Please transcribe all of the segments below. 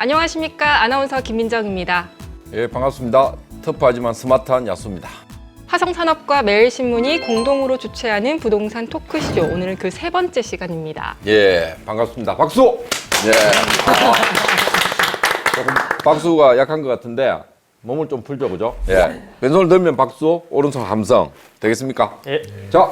안녕하십니까. 아나운서 김민정입니다. 예, 반갑습니다. 터프하지만 스마트한 야수입니다. 화성산업과 매일신문이 공동으로 주최하는 부동산 토크쇼. 오늘은 그 세 번째 시간입니다. 예, 반갑습니다. 박수! 예. 조금 박수가 약한 것 같은데 몸을 좀 풀죠, 그죠? 예. 왼손을 들면 박수, 오른손 함성. 되겠습니까? 예. 자.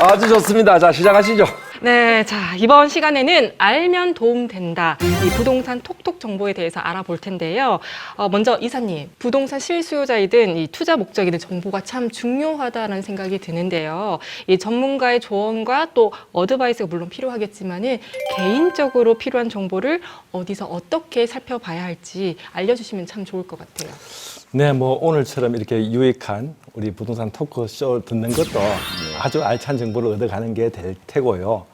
아주 좋습니다. 자, 시작하시죠. 네, 자, 이번 시간에는 알면 도움된다. 이 부동산 톡톡 정보에 대해서 알아볼 텐데요. 먼저 이사님, 부동산 실수요자이든 이 투자 목적이든 정보가 참 중요하다는 생각이 드는데요. 이 전문가의 조언과 또 어드바이스가 물론 필요하겠지만은 개인적으로 필요한 정보를 어디서 어떻게 살펴봐야 할지 알려주시면 참 좋을 것 같아요. 네, 뭐 오늘처럼 이렇게 유익한 우리 부동산 토크쇼 듣는 것도 아주 알찬 정보를 얻어가는 게 될 테고요.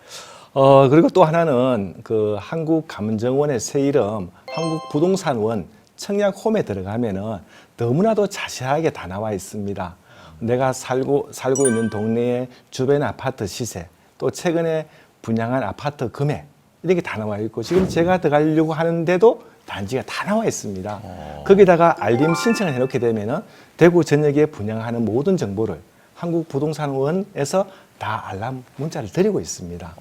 그리고 또 하나는 그 한국감정원의 새 이름 한국부동산원 청약홈에 들어가면은 너무나도 자세하게 다 나와 있습니다. 내가 살고 있는 동네의 주변 아파트 시세, 또 최근에 분양한 아파트 금액 이런 게 다 나와 있고 지금 제가 들어가려고 하는데도 단지가 다 나와 있습니다. 거기다가 알림 신청을 해놓게 되면은 대구 전역에 분양하는 모든 정보를 한국부동산원에서 다 알람 문자를 드리고 있습니다.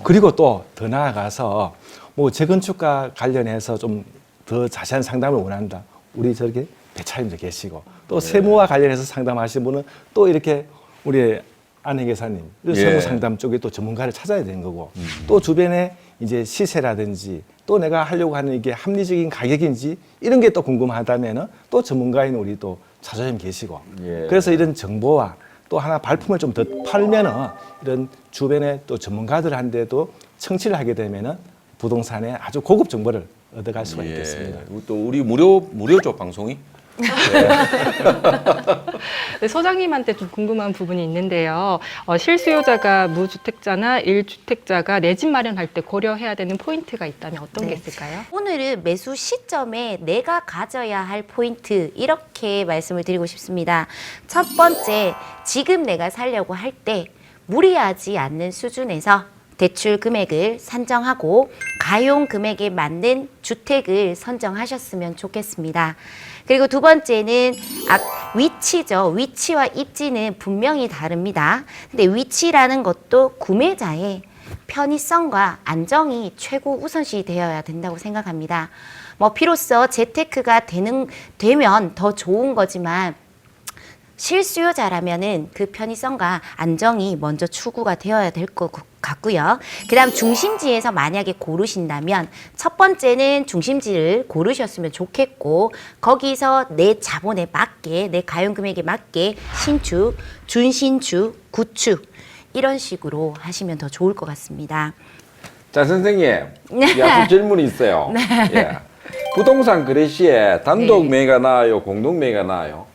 그리고 또 더 나아가서 뭐 재건축과 관련해서 좀 더 자세한 상담을 원한다. 우리 저렇게 배차님도 계시고 또 세무와 관련해서 상담하시는 분은 또 이렇게 우리 안혜 계사님 세무 상담 쪽에 또 전문가를 찾아야 되는 거고 또 주변에 이제 시세라든지 또 내가 하려고 하는 이게 합리적인 가격인지 이런 게 또 궁금하다면은 또 전문가인 우리 또 차장님 계시고 그래서 이런 정보와 또 하나 발품을 좀 더 팔면은 이런 주변에 또 전문가들한테도 청취를 하게 되면은 부동산에 아주 고급 정보를 얻어갈 수가 있겠습니다. 또 우리 무료죠, 방송이? 네, 소장님한테 좀 궁금한 부분이 있는데요. 실수요자가 무주택자나 1주택자가 내 집 마련할 때 고려해야 되는 포인트가 있다면 어떤 게 있을까요? 오늘은 매수 시점에 내가 가져야 할 포인트 이렇게 말씀을 드리고 싶습니다. 첫 번째, 지금 내가 살려고 할 때 무리하지 않는 수준에서 대출 금액을 산정하고 가용 금액에 맞는 주택을 선정하셨으면 좋겠습니다. 그리고 두 번째는 위치죠. 위치와 입지는 분명히 다릅니다. 근데 위치라는 것도 구매자의 편의성과 안정이 최고 우선시 되어야 된다고 생각합니다. 뭐 비로소 재테크가 되면 더 좋은 거지만 실수요자라면은 그 편의성과 안정이 먼저 추구가 되어야 될 것 같고요. 그 다음 중심지에서 만약에 고르신다면 첫 번째는 중심지를 고르셨으면 좋겠고 거기서 내 자본에 맞게 내 가용금액에 맞게 신축, 준신축, 구축 이런 식으로 하시면 더 좋을 것 같습니다. 자, 선생님. 야수 질문이 있어요. 예. 부동산 거래 시에 단독 매매가 나아요? 공동 매매가 나아요?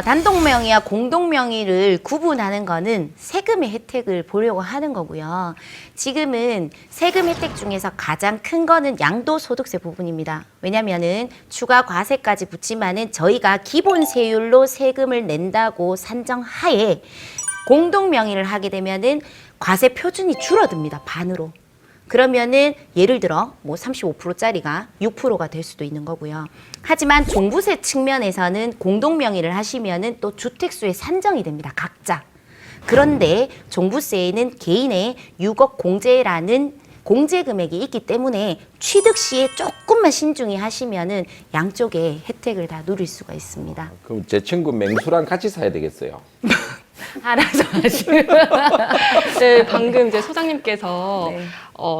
단독 명의와 공동 명의를 구분하는 거는 세금의 혜택을 보려고 하는 거고요. 지금은 세금 혜택 중에서 가장 큰 거는 양도소득세 부분입니다. 왜냐면은 추가 과세까지 붙지만은 저희가 기본 세율로 세금을 낸다고 산정하에 공동 명의를 하게 되면은 과세 표준이 줄어듭니다. 반으로. 그러면은 예를 들어 뭐 35%짜리가 6%가 될 수도 있는 거고요. 하지만 종부세 측면에서는 공동 명의를 하시면은 또 주택수에 산정이 됩니다. 각자. 그런데 종부세에는 개인의 6억 공제라는 공제 금액이 있기 때문에 취득 시에 조금만 신중히 하시면은 양쪽의 혜택을 다 누릴 수가 있습니다. 그럼 제 친구 맹수랑 같이 사야 되겠어요. 알아서 하시면. 네, 방금 이제 소장님께서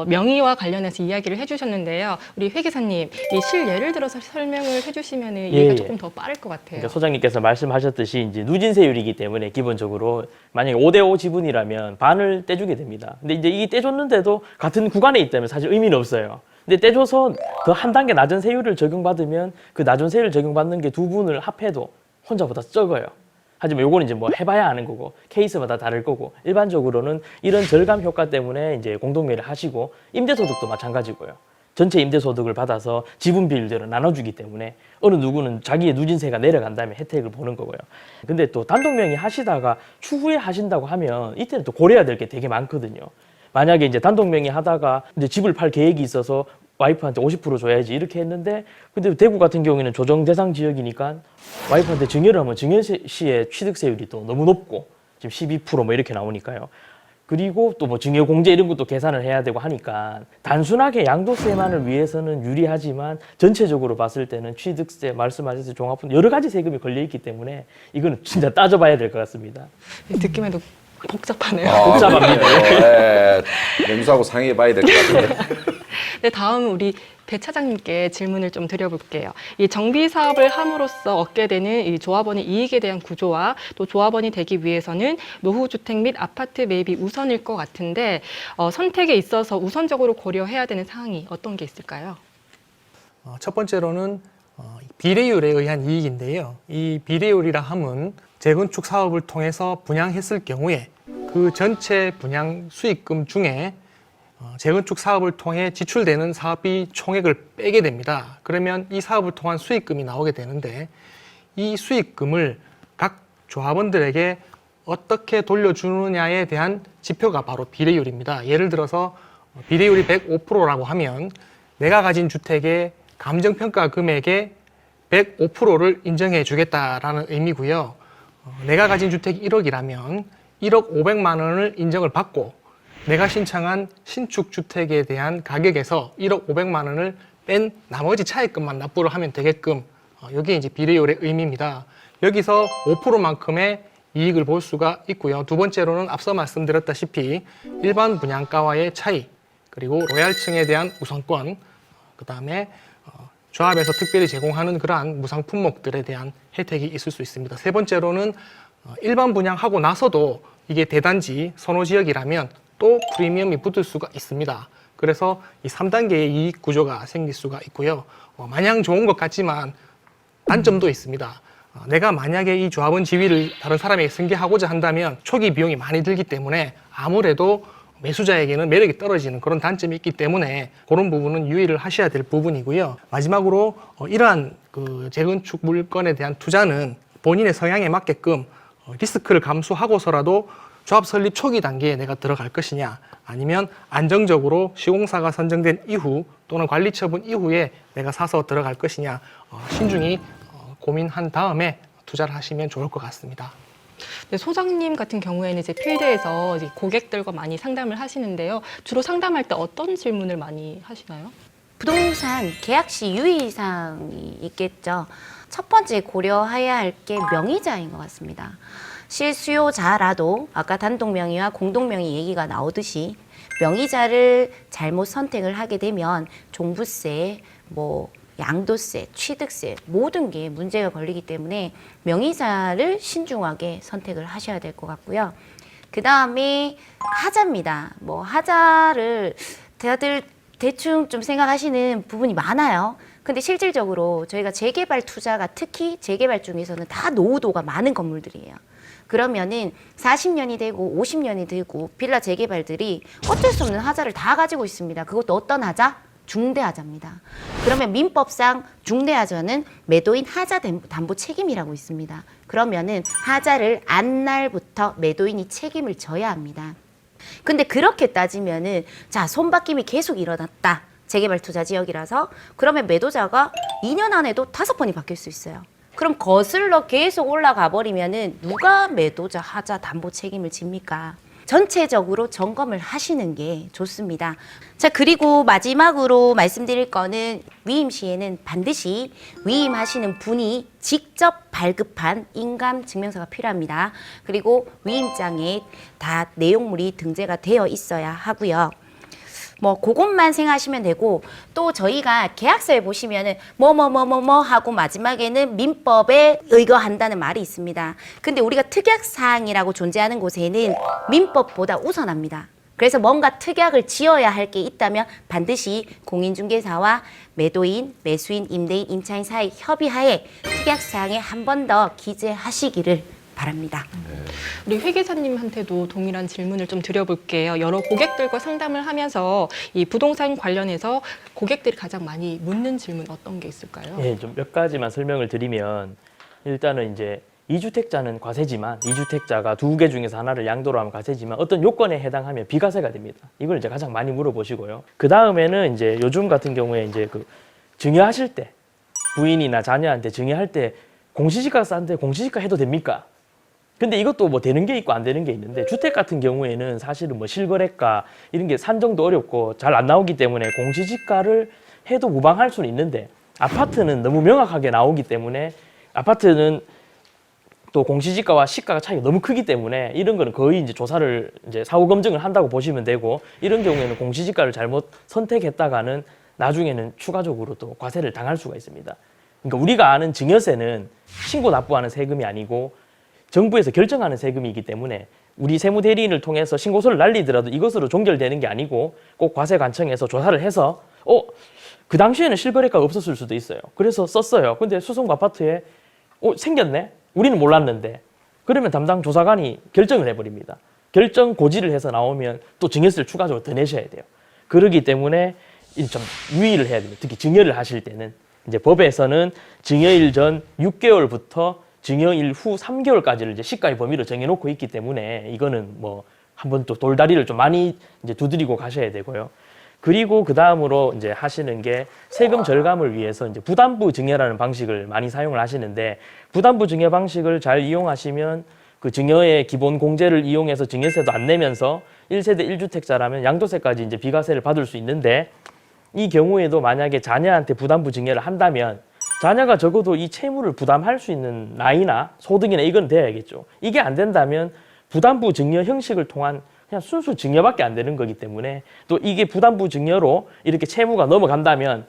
명의와 관련해서 이야기를 해주셨는데요. 우리 회 계사님, 이 실예를 들어서 설명을 해주시면 이해가 조금 더 빠를 것 같아요. 그러니까 소장님께서 말씀하셨듯이 이제 누진세율이기 때문에 기본적으로 만약에 5대5 지분이라면 반을 떼주게 됩니다. 근데 이제 이 떼줬는데도 같은 구간에 있다면 사실 의미는 없어요. 근데 떼줘서 더 한 단계 낮은 세율을 적용받으면 그 낮은 세율을 적용받는 게 두 분을 합해도 혼자보다 적어요. 하지만 요거는 이제 뭐 해봐야 아는 거고 케이스마다 다를 거고 일반적으로는 이런 절감 효과 때문에 이제 공동매를 하시고 임대소득도 마찬가지고요. 전체 임대소득을 받아서 지분 비율대로 나눠주기 때문에 어느 누구는 자기의 누진세가 내려간 다음에 혜택을 보는 거고요. 근데 또 단독명의 하시다가 추후에 하신다고 하면 이때는 또 고려해야 될 게 되게 많거든요. 만약에 이제 단독명의 하다가 이제 집을 팔 계획이 있어서 와이프한테 50% 줘야지 이렇게 했는데, 근데 대구 같은 경우에는 조정 대상 지역이니까 와이프한테 증여를 하면 증여 시의 취득세율이 또 너무 높고 지금 12%뭐 이렇게 나오니까요. 그리고 또 뭐 증여 공제 이런 것도 계산을 해야 되고 하니까 단순하게 양도세만을 위해서는 유리하지만 전체적으로 봤을 때는 취득세, 말씀하셨듯이 종합분 여러 가지 세금이 걸려 있기 때문에 이거는 진짜 따져봐야 될 것 같습니다. 듣기만 해도 복잡하네요. 복잡합니다. 명수하고 상의해봐야 될 것 같은데. 네, 다음 우리 배 차장님께 질문을 좀 드려볼게요. 이 정비 사업을 함으로써 얻게 되는 이 조합원의 이익에 대한 구조와 또 조합원이 되기 위해서는 노후 주택 및 아파트 매입이 우선일 것 같은데 선택에 있어서 우선적으로 고려해야 되는 사항이 어떤 게 있을까요? 첫 번째로는 비례율에 의한 이익인데요. 이 비례율이라 함은 재건축 사업을 통해서 분양했을 경우에 그 전체 분양 수익금 중에 재건축 사업을 통해 지출되는 사업비 총액을 빼게 됩니다. 그러면 이 사업을 통한 수익금이 나오게 되는데 이 수익금을 각 조합원들에게 어떻게 돌려주느냐에 대한 지표가 바로 비례율입니다. 예를 들어서 비례율이 105%라고 하면 내가 가진 주택의 감정평가 금액의 105%를 인정해 주겠다라는 의미고요. 내가 가진 주택이 1억이라면 1억 500만 원을 인정을 받고 내가 신청한 신축 주택에 대한 가격에서 1억 500만 원을 뺀 나머지 차액금만 납부를 하면 되게끔 이게 이제 비례율의 의미입니다. 여기서 5%만큼의 이익을 볼 수가 있고요. 두 번째로는 앞서 말씀드렸다시피 일반 분양가와의 차이, 그리고 로얄층에 대한 우선권, 그 다음에 조합에서 특별히 제공하는 그러한 무상 품목들에 대한 혜택이 있을 수 있습니다. 세 번째로는 일반 분양하고 나서도 이게 대단지 선호지역이라면 또 프리미엄이 붙을 수가 있습니다. 그래서 이 3단계의 이익 구조가 생길 수가 있고요. 마냥 좋은 것 같지만 단점도 있습니다. 내가 만약에 이 조합원 지위를 다른 사람에게 승계하고자 한다면 초기 비용이 많이 들기 때문에 아무래도 매수자에게는 매력이 떨어지는 그런 단점이 있기 때문에 그런 부분은 유의를 하셔야 될 부분이고요. 마지막으로 이러한 그 재건축 물건에 대한 투자는 본인의 성향에 맞게끔 리스크를 감수하고서라도 조합 설립 초기 단계에 내가 들어갈 것이냐, 아니면 안정적으로 시공사가 선정된 이후 또는 관리 처분 이후에 내가 사서 들어갈 것이냐, 신중히 고민한 다음에 투자를 하시면 좋을 것 같습니다. 네, 소장님 같은 경우에는 이제 필드에서 이제 고객들과 많이 상담을 하시는데요. 주로 상담할 때 어떤 질문을 많이 하시나요? 부동산 계약 시 유의사항이 있겠죠. 첫 번째 고려해야 할 게 명의자인 것 같습니다. 실수요자라도 아까 단독명의와 공동명의 얘기가 나오듯이 명의자를 잘못 선택을 하게 되면 종부세, 양도세, 취득세 모든 게 문제가 걸리기 때문에 명의자를 신중하게 선택을 하셔야 될 것 같고요. 그 다음에 하자입니다. 하자를 다들 대충 좀 생각하시는 부분이 많아요. 근데 실질적으로 저희가 재개발 투자가 특히 재개발 중에서는 다 노후도가 많은 건물들이에요. 그러면은 40년이 되고 50년이 되고 빌라 재개발들이 어쩔 수 없는 하자를 다 가지고 있습니다. 그것도 어떤 하자? 중대하자입니다. 그러면 민법상 중대하자는 매도인 하자 담보 책임이라고 있습니다. 그러면은 하자를 안 날부터 매도인이 책임을 져야 합니다. 근데 그렇게 따지면은 자, 손바뀜이 계속 일어났다. 재개발 투자 지역이라서 그러면 매도자가 2년 안에도 5번이 바뀔 수 있어요. 그럼 거슬러 계속 올라가 버리면은 누가 매도자 하자 담보 책임을 집니까? 전체적으로 점검을 하시는 게 좋습니다. 자, 그리고 마지막으로 말씀드릴 거는 위임 시에는 반드시 위임하시는 분이 직접 발급한 인감 증명서가 필요합니다. 그리고 위임장에 다 내용물이 등재가 되어 있어야 하고요. 그것만 생각하시면 되고, 또 저희가 계약서에 보시면은 하고 마지막에는 민법에 의거한다는 말이 있습니다. 근데 우리가 특약사항이라고 존재하는 곳에는 민법보다 우선합니다. 그래서 뭔가 특약을 지어야 할 게 있다면 반드시 공인중개사와 매도인, 매수인, 임대인, 임차인 사이 협의하에 특약사항에 한 번 더 기재하시기를 바랍니다. 우리 회계사님한테도 동일한 질문을 좀 드려볼게요. 여러 고객들과 상담을 하면서 이 부동산 관련해서 고객들이 가장 많이 묻는 질문 어떤 게 있을까요? 예, 좀 몇 가지만 설명을 드리면 일단은 이제 2주택자는 과세지만 2주택자가 2개 중에서 하나를 양도로 하면 과세지만 어떤 요건에 해당하면 비과세가 됩니다. 이걸 이제 가장 많이 물어보시고요. 그 다음에는 이제 요즘 같은 경우에 이제 그 증여하실 때 부인이나 자녀한테 증여할 때 공시지가 싼데 공시지가 해도 됩니까? 근데 이것도 뭐 되는 게 있고 안 되는 게 있는데 주택 같은 경우에는 사실은 뭐 실거래가 이런 게 산정도 어렵고 잘 안 나오기 때문에 공시지가를 해도 무방할 수는 있는데 아파트는 너무 명확하게 나오기 때문에 아파트는 또 공시지가와 시가가 차이가 너무 크기 때문에 이런 거는 거의 이제 조사를 이제 사후 검증을 한다고 보시면 되고 이런 경우에는 공시지가를 잘못 선택했다가는 나중에는 추가적으로 또 과세를 당할 수가 있습니다. 그러니까 우리가 아는 증여세는 신고 납부하는 세금이 아니고 정부에서 결정하는 세금이기 때문에 우리 세무대리인을 통해서 신고서를 날리더라도 이것으로 종결되는 게 아니고 꼭 과세관청에서 조사를 해서 그 당시에는 실거래가가 없었을 수도 있어요. 그래서 썼어요. 근데 수성구 아파트에 생겼네? 우리는 몰랐는데 그러면 담당 조사관이 결정을 해버립니다. 결정 고지를 해서 나오면 또 증여세를 추가적으로 더 내셔야 돼요. 그렇기 때문에 좀 유의를 해야 됩니다. 특히 증여를 하실 때는 이제 법에서는 증여일 전 6개월부터 증여일 후 3개월까지를 이제 시가의 범위로 정해놓고 있기 때문에 이거는 뭐 한번 또 돌다리를 좀 많이 이제 두드리고 가셔야 되고요. 그리고 그 다음으로 이제 하시는 게 세금 절감을 위해서 이제 부담부 증여라는 방식을 많이 사용을 하시는데 부담부 증여 방식을 잘 이용하시면 그 증여의 기본 공제를 이용해서 증여세도 안 내면서 1세대 1주택자라면 양도세까지 이제 비과세를 받을 수 있는데 이 경우에도 만약에 자녀한테 부담부 증여를 한다면 자녀가 적어도 이 채무를 부담할 수 있는 나이나 소득이나 이건 돼야겠죠. 이게 안 된다면 부담부 증여 형식을 통한 그냥 순수 증여밖에 안 되는 거기 때문에 또 이게 부담부 증여로 이렇게 채무가 넘어간다면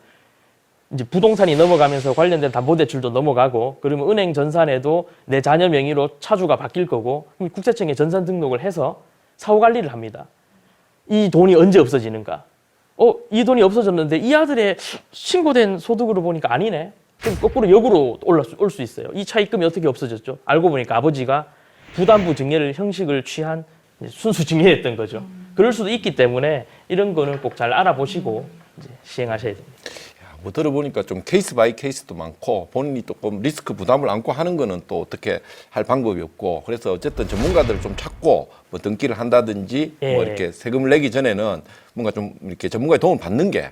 이제 부동산이 넘어가면서 관련된 담보대출도 넘어가고 그러면 은행 전산에도 내 자녀 명의로 차주가 바뀔 거고 국세청에 전산 등록을 해서 사후 관리를 합니다. 이 돈이 언제 없어지는가? 이 돈이 없어졌는데 이 아들의 신고된 소득으로 보니까 아니네. 그럼 거꾸로 역으로 올 수 있어요. 이 차입금이 어떻게 없어졌죠? 알고 보니까 아버지가 부담부 증여를 형식을 취한 순수 증여했던 거죠. 그럴 수도 있기 때문에 이런 거는 꼭 잘 알아보시고 이제 시행하셔야 됩니다. 뭐 들어보니까 좀 케이스 바이 케이스도 많고 본인이 조금 리스크 부담을 안고 하는 거는 또 어떻게 할 방법이 없고 그래서 어쨌든 전문가들을 좀 찾고 뭐 등기를 한다든지 뭐 이렇게 세금을 내기 전에는 뭔가 좀 이렇게 전문가의 도움을 받는 게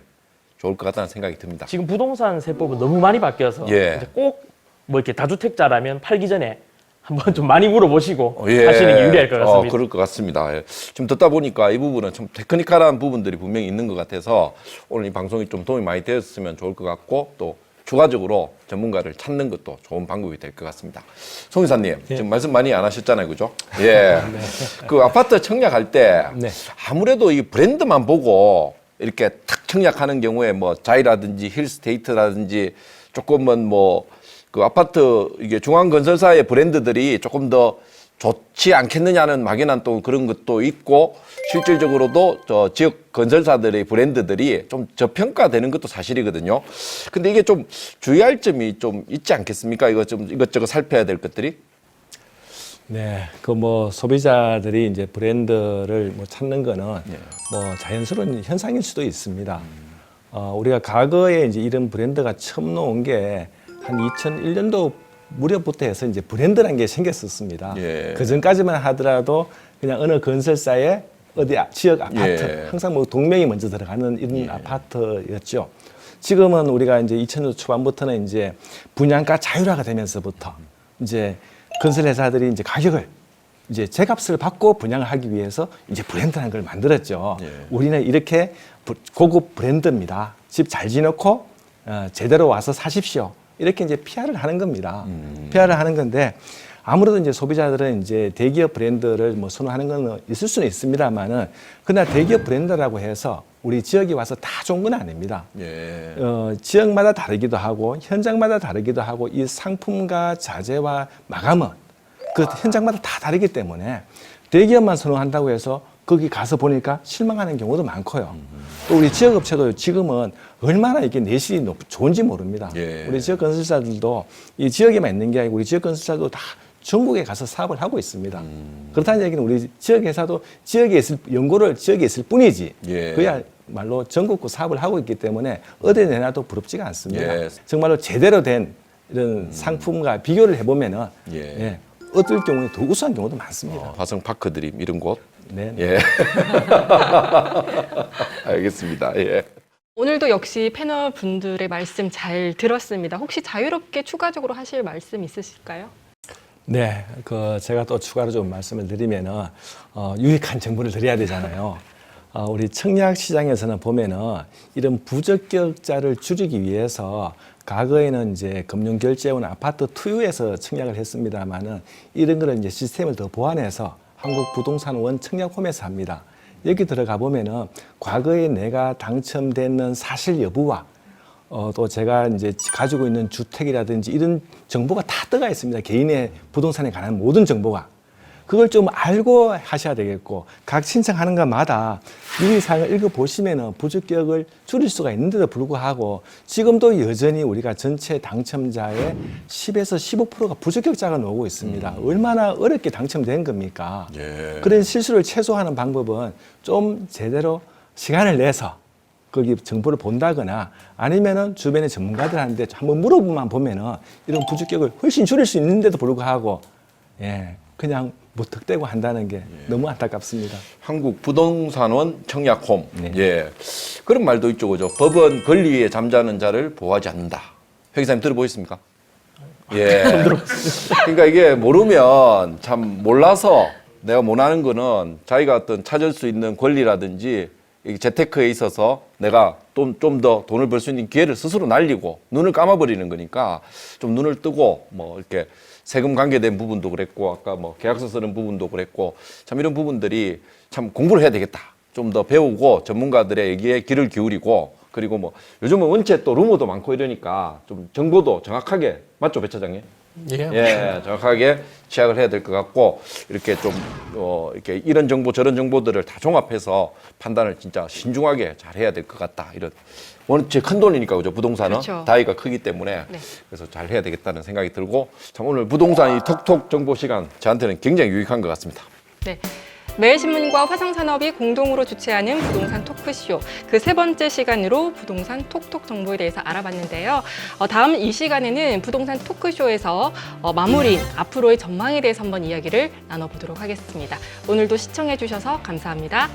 좋을 것 같다는 생각이 듭니다. 지금 부동산 세법은 너무 많이 바뀌어서 이제 꼭 뭐 이렇게 다주택자라면 팔기 전에 한번 좀 많이 물어보시고 하시는 게 유리할 것 같습니다. 그럴 것 같습니다. 예. 지금 듣다 보니까 이 부분은 좀 테크니컬한 부분들이 분명히 있는 것 같아서 오늘 이 방송이 좀 도움이 많이 되었으면 좋을 것 같고 또 추가적으로 전문가를 찾는 것도 좋은 방법이 될 것 같습니다. 송 이사님, 지금 말씀 많이 안 하셨잖아요, 그죠? 예. 그 아파트 청약할 때 아무래도 이 브랜드만 보고 이렇게 탁 청약하는 경우에 뭐 자이라든지 힐스테이트라든지 조금은 뭐 그 아파트 이게 중앙건설사의 브랜드들이 조금 더 좋지 않겠느냐는 막연한 또 그런 것도 있고 실질적으로도 저 지역 건설사들의 브랜드들이 좀 저평가되는 것도 사실이거든요. 근데 이게 좀 주의할 점이 좀 있지 않겠습니까? 이거 좀 이것저것 살펴야 될 것들이. 네, 그 뭐 소비자들이 이제 브랜드를 뭐 찾는 거는 뭐 자연스러운 현상일 수도 있습니다. 우리가 과거에 이제 이런 브랜드가 처음 나온 게 한 2001년도 무렵부터 해서 이제 브랜드라는 게 생겼었습니다. 그 전까지만 하더라도 그냥 어느 건설사의 어디 지역 아파트 항상 뭐 동명이 먼저 들어가는 이런 아파트였죠. 지금은 우리가 이제 2000년도 초반부터는 이제 분양가 자율화가 되면서부터 이제 건설회사들이 이제 가격을 이제 제값을 받고 분양을 하기 위해서 이제 브랜드라는 걸 만들었죠. 우리는 이렇게 고급 브랜드입니다. 집 잘 지놓고 제대로 와서 사십시오. 이렇게 이제 PR을 하는 겁니다. PR을 하는 건데 아무래도 이제 소비자들은 이제 대기업 브랜드를 뭐 선호하는 건 있을 수는 있습니다만은 그러나 대기업 브랜드라고 해서 우리 지역에 와서 다 좋은 건 아닙니다. 지역마다 다르기도 하고 현장마다 다르기도 하고 이 상품과 자재와 마감은 그 현장마다 다 다르기 때문에 대기업만 선호한다고 해서 거기 가서 보니까 실망하는 경우도 많고요. 또 우리 지역업체도 지금은 얼마나 이게 내실이 좋은지 모릅니다. 우리 지역 건설사들도 이 지역에만 있는 게 아니고 우리 지역 건설사도 다 전국에 가서 사업을 하고 있습니다. 그렇다는 얘기는 우리 지역 회사도 연구를 지역에 있을 뿐이지. 예. 그야말로 전국구 사업을 하고 있기 때문에 어디 내놔도 부럽지가 않습니다. 예. 정말로 제대로 된 이런 상품과 비교를 해보면은 예. 어떨 경우에 더 우수한 경우도 많습니다. 화성 파크드림 이런 곳. 네. 예. 알겠습니다. 예. 오늘도 역시 패널 분들의 말씀 잘 들었습니다. 혹시 자유롭게 추가적으로 하실 말씀 있으실까요? 네, 제가 또 추가로 좀 말씀을 드리면은 유익한 정보를 드려야 되잖아요. 우리 청약 시장에서는 보면은 이런 부적격자를 줄이기 위해서 과거에는 이제 금융결제원 아파트 투유에서 청약을 했습니다만은 이런 거를 이제 시스템을 더 보완해서 한국부동산원 청약홈에서 합니다. 여기 들어가 보면은 과거에 내가 당첨되는 사실 여부와 또 제가 이제 가지고 있는 주택이라든지 이런 정보가 다 떠가 있습니다. 개인의 부동산에 관한 모든 정보가. 그걸 좀 알고 하셔야 되겠고, 각 신청하는 것마다 유의사항을 읽어보시면 부적격을 줄일 수가 있는데도 불구하고 지금도 여전히 우리가 전체 당첨자의 10에서 15%가 부적격자가 나오고 있습니다. 얼마나 어렵게 당첨된 겁니까? 예. 그런 실수를 최소화하는 방법은 좀 제대로 시간을 내서 거기 정보를 본다거나 아니면은 주변의 전문가들한테 한번 물어보면 보면은 이런 부적격을 훨씬 줄일 수 있는데도 불구하고 그냥 무턱대고 한다는 게 너무 안타깝습니다. 한국 부동산원 청약홈. 네. 예. 그런 말도 있죠, 그죠? 법은 권리 위에 잠자는 자를 보호하지 않는다. 회 기사님 들어보셨습니까? 예. 그러니까 이게 모르면 참 몰라서 내가 원하는 거는 자기가 어떤 찾을 수 있는 권리라든지 이 재테크에 있어서 내가 좀 더 돈을 벌 수 있는 기회를 스스로 날리고 눈을 감아버리는 거니까 좀 눈을 뜨고 뭐 이렇게 세금 관계된 부분도 그랬고 아까 뭐 계약서 쓰는 부분도 그랬고 참 이런 부분들이 참 공부를 해야 되겠다. 좀 더 배우고 전문가들의 얘기에 귀를 기울이고 그리고 뭐 요즘은 원체 또 루머도 많고 이러니까 좀 정보도 정확하게 맞죠, 배 차장님? 예, 정확하게 취약을 해야 될 것 같고 이렇게 좀 이렇게 이런 정보 저런 정보들을 다 종합해서 판단을 진짜 신중하게 잘 해야 될 것 같다. 이런 원체 큰 돈이니까 그죠, 부동산은 그렇죠. 다이가 크기 때문에 네. 그래서 잘 해야 되겠다는 생각이 들고 참 오늘 부동산 이 톡톡 정보 시간 저한테는 굉장히 유익한 것 같습니다. 네. 매일신문과 화성산업이 공동으로 주최하는 부동산 토크쇼 그 세 번째 시간으로 부동산 톡톡 정보에 대해서 알아봤는데요. 다음 이 시간에는 부동산 토크쇼에서 마무리인 앞으로의 전망에 대해서 한번 이야기를 나눠보도록 하겠습니다. 오늘도 시청해 주셔서 감사합니다.